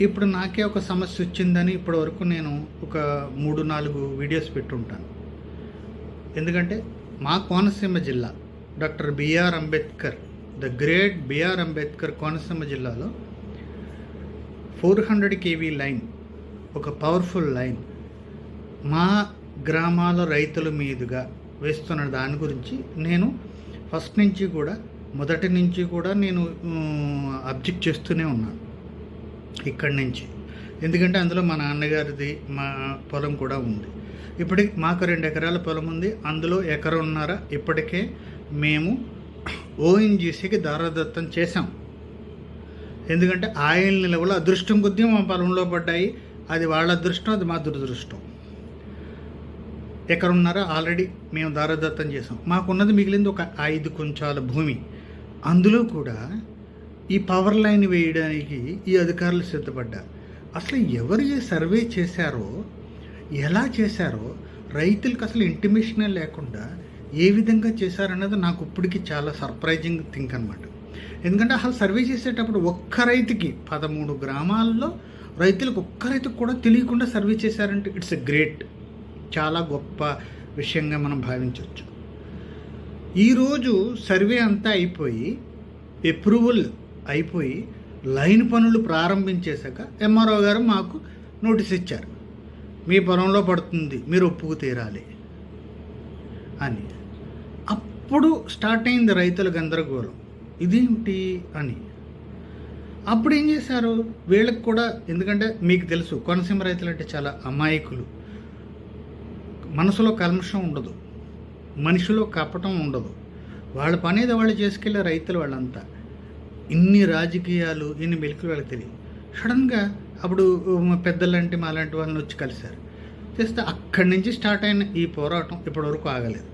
ఇప్పుడు నాకే ఒక సమస్య వచ్చిందని ఇప్పటివరకు నేను ఒక 3-4 వీడియోస్ పెట్టుంటాను. ఎందుకంటే మా కోనసీమ జిల్లా doctor B R Ambedkar, the great B R Ambedkar Konaseema జిల్లాలో 400 kV లైన్, ఒక పవర్ఫుల్ లైన్ మా గ్రామాల రైతుల మీదుగా వేస్తున్న దాని గురించి నేను ఫస్ట్ నుంచి కూడా, మొదటి నుంచి కూడా నేను అబ్జెక్ట్ చేస్తూనే ఉన్నాను ఇక్కడి నుంచి. ఎందుకంటే అందులో మా నాన్నగారిది మా పొలం కూడా ఉంది. ఇప్పటికి మాకు 2 ఎకరాల పొలం ఉంది. అందులో 1.5 ఎకరం ఇప్పటికే మేము ఓఎన్జీసీకి దారాదత్తం చేశాం. ఎందుకంటే ఆయిల్ నిల్వలు అదృష్టం కొద్దీ మా పొలంలో పడ్డాయి. అది వాళ్ళ అదృష్టం, అది మా దురదృష్టం. 1.5 ఎకరం ఆల్రెడీ మేము దారాదత్తం చేసాం. మాకున్నది మిగిలింది ఒక 5 కొంచాల భూమి. అందులో కూడా ఈ పవర్ లైన్ వేయడానికి ఈ అధికారులు సిద్ధపడ్డారు. అసలు ఎవరు సర్వే చేశారో, ఎలా చేశారో, రైతులకు అసలు ఇంటిమేషనే లేకుండా ఏ విధంగా చేశారన్నది నాకు ఇప్పటికీ చాలా సర్ప్రైజింగ్ థింక్ అనమాట. ఎందుకంటే అసలు సర్వే చేసేటప్పుడు ఒక్క రైతుకి 13 గ్రామాల్లో రైతులకు ఒక్క రైతుకు కూడా తెలియకుండా సర్వే చేశారంటే ఇట్స్ ఎ గ్రేట్, చాలా గొప్ప విషయంగా మనం భావించవచ్చు. ఈరోజు సర్వే అంతా అయిపోయి, అప్రూవల్ అయిపోయి, లైన్ పనులు ప్రారంభించేశాక ఎంఆర్ఓ గారు మాకు నోటీస్ ఇచ్చారు, మీ పొలంలో పడుతుంది, మీరు ఒప్పుకు తీరాలి అని. అప్పుడు స్టార్ట్ అయింది రైతుల గందరగోళం, ఇదేంటి అని. అప్పుడు ఏం చేశారు వీళ్ళకి కూడా, ఎందుకంటే మీకు తెలుసు కోనసీమ రైతులు అంటే చాలా అమాయకులు, మనసులో కల్మషం ఉండదు, మనిషిలో కపటం ఉండదు, వాళ్ళ పని ఏదో వాళ్ళు చేసుకెళ్ళే రైతులు వాళ్ళంతా. ఇన్ని రాజకీయాలు, ఇన్ని మెలికలు వాళ్ళకి తెలియదు. సడన్గా అప్పుడు పెద్దలంటే మాలాంటి వాళ్ళని వచ్చి కలిశారు. చేస్తే అక్కడి నుంచి స్టార్ట్ అయిన ఈ పోరాటం ఇప్పటివరకు ఆగలేదు.